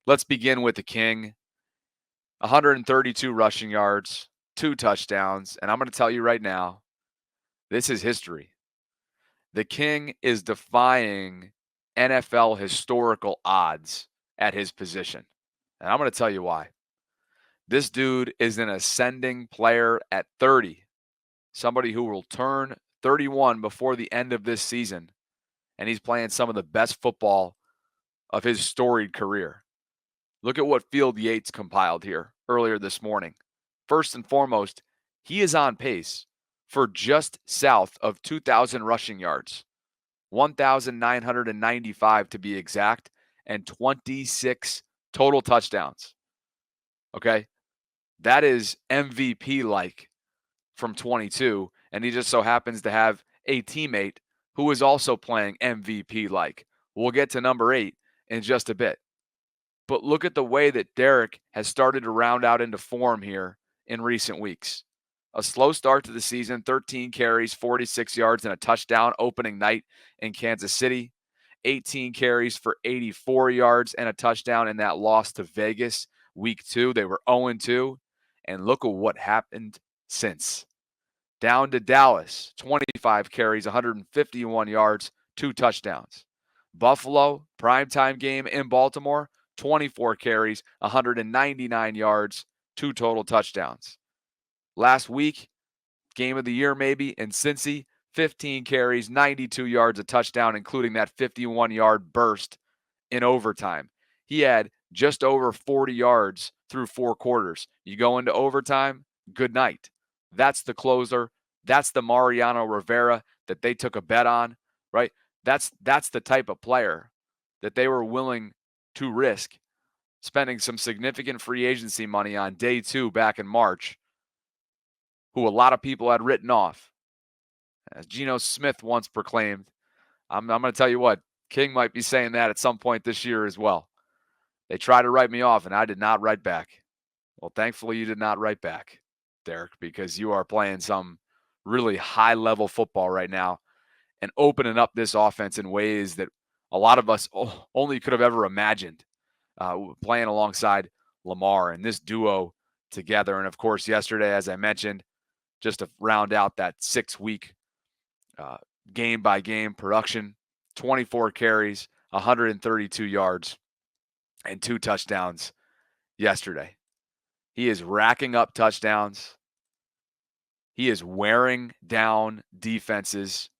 Let's begin with the King. 132 rushing yards, 2 touchdowns, and I'm going to tell you right now, this is history. The King is defying NFL historical odds at his position. And I'm going to tell you why. This dude is an ascending player at 30, somebody who will turn 31 before the end of this season, and he's playing some of the best football of his storied career. Look at what Field Yates compiled here earlier this morning. First and foremost, he is on pace for just south of 2,000 rushing yards, 1,995 to be exact, and 26 total touchdowns. Okay? That is MVP-like from 22, and he just so happens to have a teammate who is also playing MVP-like. We'll get to number 8 in just a bit. But look at the way that Derrick has started to round out into form here in recent weeks. A slow start to the season, 13 carries, 46 yards, and a touchdown opening night in Kansas City. 18 carries for 84 yards and a touchdown in that loss to Vegas week 2. They were 0-2. And look at what happened since. Down to Dallas, 25 carries, 151 yards, 2 touchdowns. Buffalo, primetime game in Baltimore, 24 carries, 199 yards, 2 total touchdowns. Last week, game of the year maybe, in Cincy, 15 carries, 92 yards, a touchdown, including that 51-yard burst in overtime. He had just over 40 yards through 4 quarters. You go into overtime, good night. That's the closer. That's the Mariano Rivera that they took a bet on, right? That's the type of player that they were willing to risk spending some significant free agency money on day 2 back in March, who a lot of people had written off. As Geno Smith once proclaimed, I'm going to tell you what, King might be saying that at some point this year as well. They tried to write me off, and I did not write back. Well, thankfully, you did not write back, Derrick, because you are playing some really high-level football right now and opening up this offense in ways that a lot of us only could have ever imagined, playing alongside Lamar and this duo together. And, of course, yesterday, as I mentioned, just to round out that 6-week game-by-game production, 24 carries, 132 yards, and 2 touchdowns yesterday. He is racking up touchdowns. He is wearing down defenses.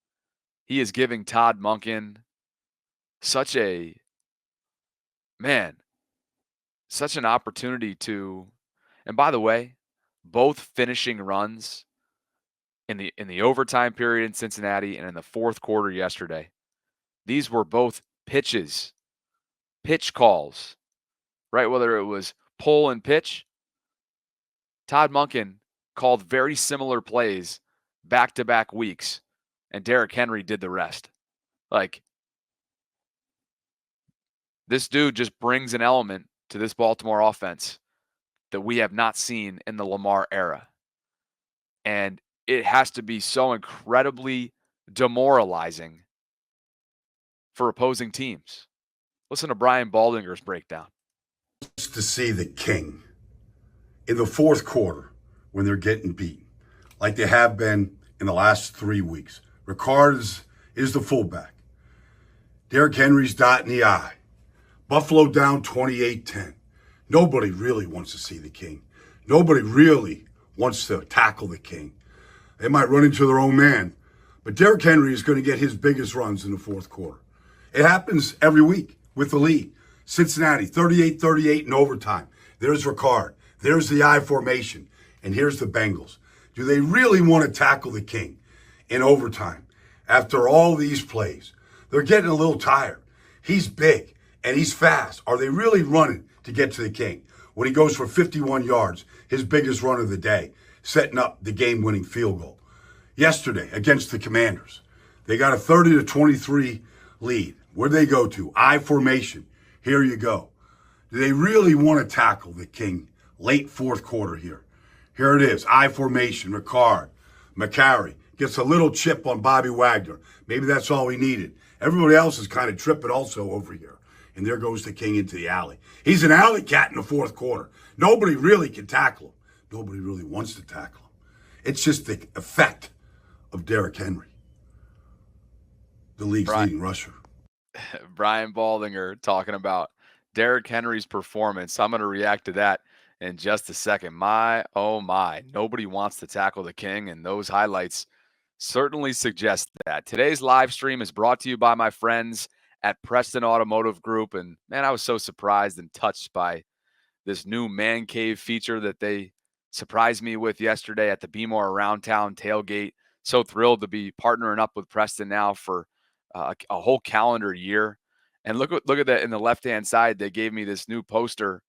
He is giving Todd Monken such an opportunity to, and by the way, both finishing runs in the overtime period in Cincinnati and in the fourth quarter yesterday. These were both pitch calls, right? Whether it was pull and pitch, Todd Monken called very similar plays back-to-back weeks, and Derrick Henry did the rest. Like, this dude just brings an element to this Baltimore offense that we have not seen in the Lamar era. And it has to be so incredibly demoralizing for opposing teams. Listen to Brian Baldinger's breakdown. To see the King in the fourth quarter when they're getting beaten, like they have been in the last 3 weeks. Ricard is the fullback. Derrick Henry's dotting the I. Buffalo down 28-10. Nobody really wants to see the King. Nobody really wants to tackle the King. They might run into their own man, but Derrick Henry is going to get his biggest runs in the fourth quarter. It happens every week with the lead. Cincinnati, 38-38 in overtime. There's Ricard. There's the I formation. And here's the Bengals. Do they really want to tackle the King in overtime after all these plays? They're getting a little tired. He's big and he's fast. Are they really running to get to the King when he goes for 51 yards, his biggest run of the day, setting up the game-winning field goal? Yesterday against the Commanders, they got a 30-23 lead. Where'd they go to? I formation. Here you go. Do they really want to tackle the King late fourth quarter here? Here it is. I formation. Ricard. McCarry gets a little chip on Bobby Wagner. Maybe that's all he needed. Everybody else is kind of tripping also over here. and there goes the king into the alley. He's an alley cat in the fourth quarter. Nobody really can tackle him. Nobody really wants to tackle him. It's just the effect of Derrick Henry, the league's leading rusher. Brian Baldinger talking about Derrick Henry's performance. I'm going to react to that in just a second. My, oh my, nobody wants to tackle the king, and those highlights certainly suggest that. Today's live stream is brought to you by my friends at Preston Automotive Group, and man, I was so surprised and touched by this new man cave feature that they surprised me with yesterday at the Be More Around Town tailgate. So thrilled to be partnering up with Preston now for a whole calendar year. And look at that in the left-hand side. They gave me this new poster,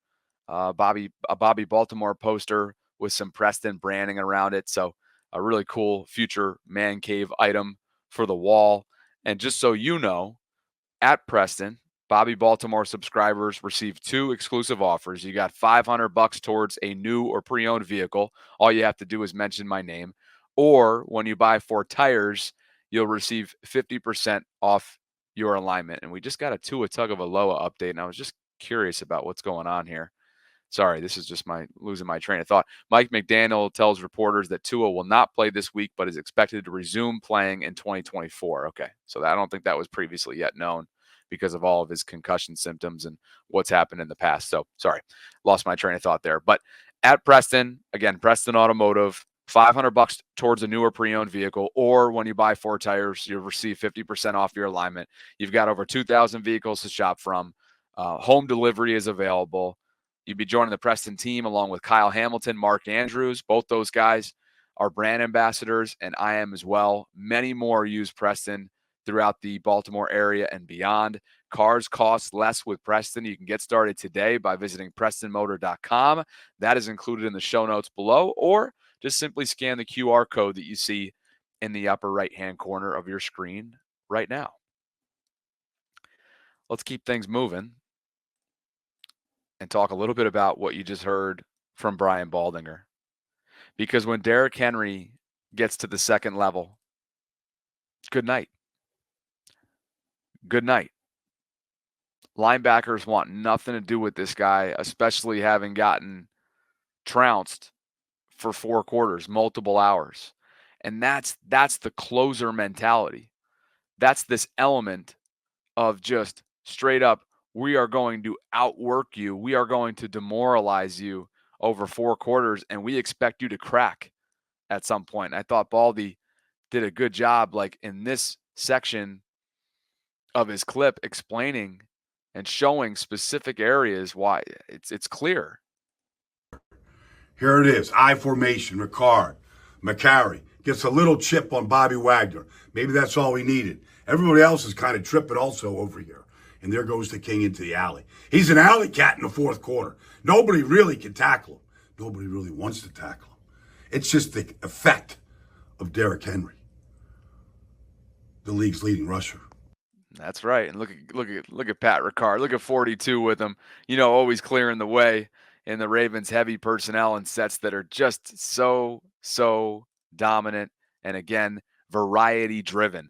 a Bobby Baltimore poster with some Preston branding around it. So a really cool future man cave item for the wall. And just so you know, at Preston, Bobby Baltimore subscribers receive 2 exclusive offers. You got $500 towards a new or pre-owned vehicle. All you have to do is mention my name. Or when you buy 4 tires, you'll receive 50% off your alignment. And we just got a Tua Tagovailoa update, and I was just curious about what's going on here. Sorry, this is just losing my train of thought. Mike McDaniel tells reporters that Tua will not play this week, but is expected to resume playing in 2024. Okay, so I don't think that was previously yet known because of all of his concussion symptoms and what's happened in the past. So sorry, lost my train of thought there. But at Preston, again, Preston Automotive, $500 towards a newer pre-owned vehicle, or when you buy 4 tires, you'll receive 50% off your alignment. You've got over 2,000 vehicles to shop from. Home delivery is available. You'd be joining the Preston team along with Kyle Hamilton, Mark Andrews. Both those guys are brand ambassadors, and I am as well. Many more use Preston throughout the Baltimore area and beyond. Cars cost less with Preston. You can get started today by visiting PrestonMotor.com. That is included in the show notes below, or just simply scan the QR code that you see in the upper right-hand corner of your screen right now. Let's keep things moving and talk a little bit about what you just heard from Brian Baldinger. Because when Derrick Henry gets to the second level, good night. Good night. Linebackers want nothing to do with this guy, especially having gotten trounced for 4 quarters, multiple hours. And that's the closer mentality. That's this element of just straight up, we are going to outwork you. We are going to demoralize you over 4 quarters, and we expect you to crack at some point. And I thought Baldy did a good job, like in this section of his clip, explaining and showing specific areas why it's clear. Here it is, I formation, Ricard, McCarry gets a little chip on Bobby Wagner. Maybe that's all he needed. Everybody else is kind of tripping also over here. And there goes the king into the alley. He's an alley cat in the fourth quarter. Nobody really can tackle him. Nobody really wants to tackle him. It's just the effect of Derrick Henry, the league's leading rusher. That's right. And look at Pat Ricard. Look at 42 with him. Always clearing the way in the Ravens' heavy personnel and sets that are just so dominant. And again, variety driven.